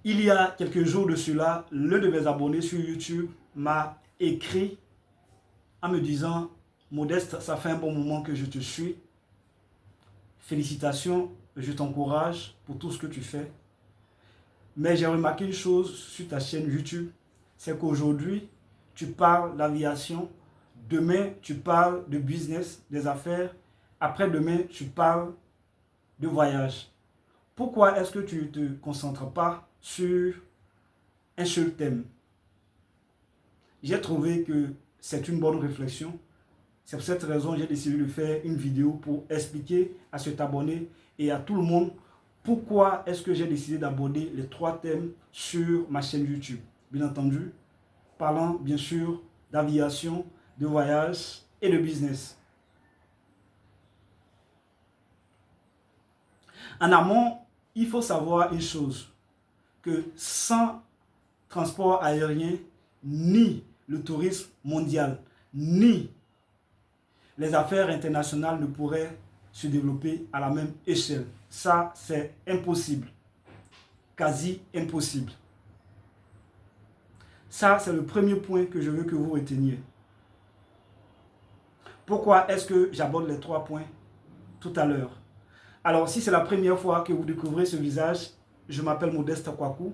Il y a quelques jours de cela, l'un de mes abonnés sur YouTube m'a écrit en me disant « Modeste, ça fait un bon moment que je te suis. Félicitations, je t'encourage pour tout ce que tu fais. Mais j'ai remarqué une chose sur ta chaîne YouTube, c'est qu'aujourd'hui, tu parles d'aviation, demain, tu parles de business, des affaires, après-demain, tu parles de voyage. Pourquoi est-ce que tu ne te concentres pas sur un seul thème? » J'ai trouvé que c'est une bonne réflexion. C'est pour cette raison que j'ai décidé de faire une vidéo pour expliquer à cet abonné et à tout le monde pourquoi est-ce que j'ai décidé d'aborder les 3 thèmes sur ma chaîne YouTube. Bien entendu, parlant bien sûr d'aviation, de voyage et de business. En amont, il faut savoir une chose, que sans transport aérien, ni le tourisme mondial, ni les affaires internationales ne pourraient se développer à la même échelle. Ça, c'est impossible. Quasi impossible. Ça, c'est le premier point que je veux que vous reteniez. Pourquoi est-ce que j'aborde les 3 points tout à l'heure? Alors, si c'est la première fois que vous découvrez ce visage, je m'appelle Modeste Kwaku.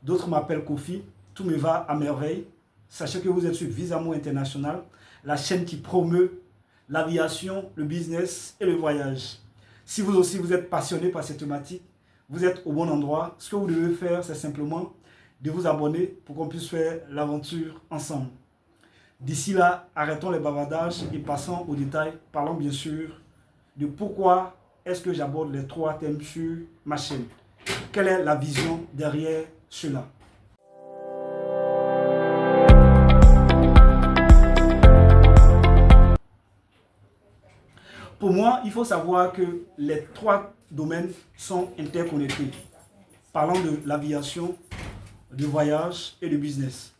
D'autres m'appellent Kofi. Tout me va à merveille. Sachez que vous êtes sur Visamo International, la chaîne qui promeut l'aviation, le business et le voyage. Si vous aussi vous êtes passionné par cette thématique, vous êtes au bon endroit. Ce que vous devez faire, c'est simplement de vous abonner pour qu'on puisse faire l'aventure ensemble. D'ici là, arrêtons les bavardages et passons aux détails. Parlons bien sûr de pourquoi est-ce que j'aborde les 3 thèmes sur ma chaîne. Quelle est la vision derrière cela? Pour moi, il faut savoir que les 3 domaines sont interconnectés. Parlons de l'aviation, du voyage et du business.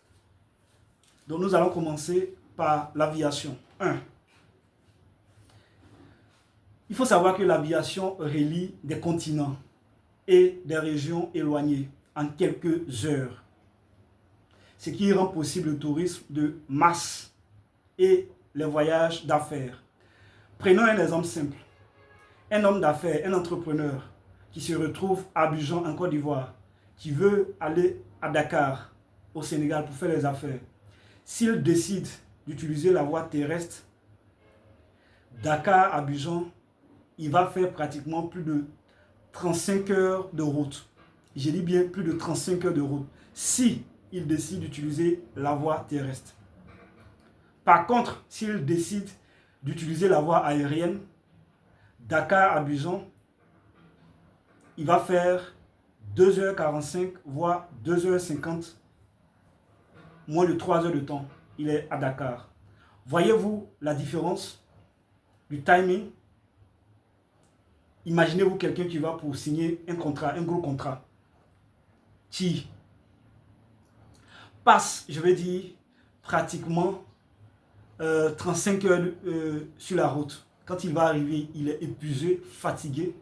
Donc nous allons commencer par l'aviation. 1. Il faut savoir que l'aviation relie des continents et des régions éloignées en quelques heures. Ce qui rend possible le tourisme de masse et les voyages d'affaires. Prenons un exemple simple. Un homme d'affaires, un entrepreneur qui se retrouve à Abidjan en Côte d'Ivoire, qui veut aller à Dakar, au Sénégal, pour faire les affaires. S'il décide d'utiliser la voie terrestre, Dakar-Abidjan, il va faire pratiquement plus de 35 heures de route. Je dis bien plus de 35 heures de route, si il décide d'utiliser la voie terrestre. Par contre, s'il décide d'utiliser la voie aérienne, Dakar-Abidjan, il va faire 2h45, voire 2h50, moins de 3 heures de temps. Il est à Dakar. Voyez-vous la différence du timing? Imaginez-vous quelqu'un qui va pour signer un contrat, un gros contrat, qui passe, je vais dire, pratiquement 35 heures sur la route. Quand il va arriver, il est épuisé, fatigué.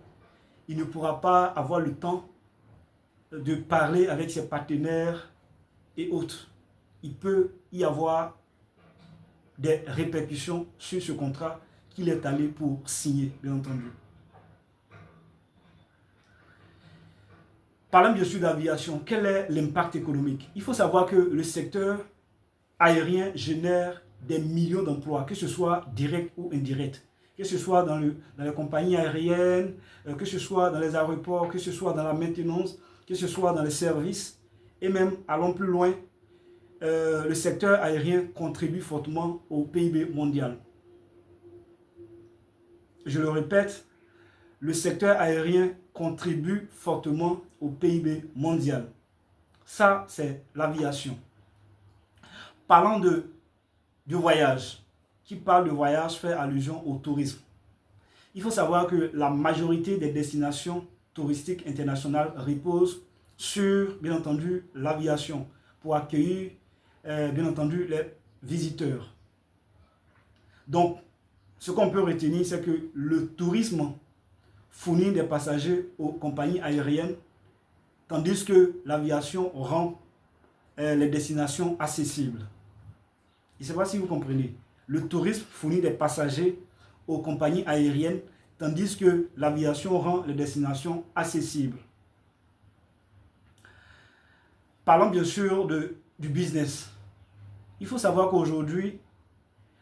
Il ne pourra pas avoir le temps de parler avec ses partenaires et autres. Il peut y avoir des répercussions sur ce contrat qu'il est allé pour signer, bien entendu. Parlons bien sûr d'aviation. Quel est l'impact économique? Il faut savoir que le secteur aérien génère des millions d'emplois, que ce soit direct ou indirect. Que ce soit dans les compagnies aériennes, que ce soit dans les aéroports, que ce soit dans la maintenance, que ce soit dans les services, et même, allons plus loin, le secteur aérien contribue fortement au PIB mondial. Je le répète, le secteur aérien contribue fortement au PIB mondial. Ça, c'est l'aviation. Parlant du voyage. Qui parle de voyage fait allusion au tourisme. Il faut savoir que la majorité des destinations touristiques internationales reposent sur, bien entendu, l'aviation pour accueillir, bien entendu, les visiteurs. Donc, ce qu'on peut retenir, c'est que le tourisme fournit des passagers aux compagnies aériennes tandis que l'aviation rend les destinations accessibles. Je ne sais pas si vous comprenez. Le tourisme fournit des passagers aux compagnies aériennes, tandis que l'aviation rend les destinations accessibles. Parlons bien sûr du business. Il faut savoir qu'aujourd'hui,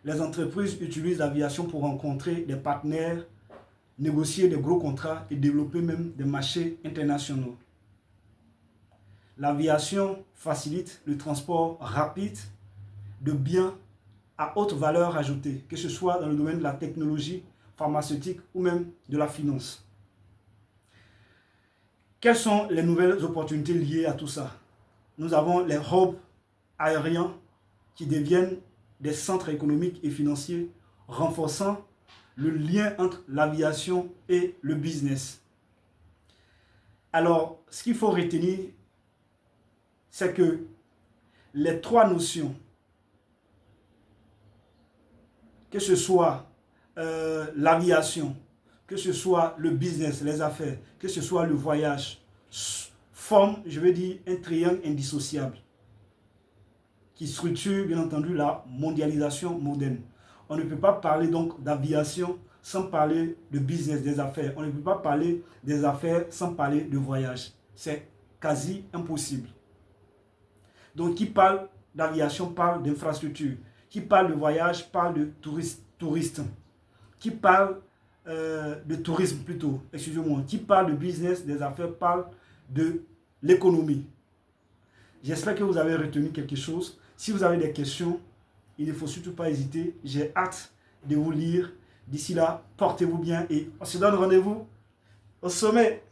les entreprises utilisent l'aviation pour rencontrer des partenaires, négocier des gros contrats et développer même des marchés internationaux. L'aviation facilite le transport rapide de biens à haute valeur ajoutée, que ce soit dans le domaine de la technologie, pharmaceutique ou même de la finance. Quelles sont les nouvelles opportunités liées à tout ça? Nous avons les hubs aériens qui deviennent des centres économiques et financiers, renforçant le lien entre l'aviation et le business. Alors, ce qu'il faut retenir, c'est que les trois notions, que ce soit l'aviation, que ce soit le business, les affaires, que ce soit le voyage, forment, je veux dire, un triangle indissociable qui structure, bien entendu, la mondialisation moderne. On ne peut pas parler donc d'aviation sans parler de business, des affaires. On ne peut pas parler des affaires sans parler de voyage. C'est quasi impossible. Donc, qui parle d'aviation parle d'infrastructure. Qui parle de voyage parle de touristes. Qui parle de tourisme plutôt, excusez-moi. Qui parle de business, des affaires parle de l'économie. J'espère que vous avez retenu quelque chose. Si vous avez des questions, il ne faut surtout pas hésiter. J'ai hâte de vous lire. D'ici là, portez-vous bien et on se donne rendez-vous au sommet.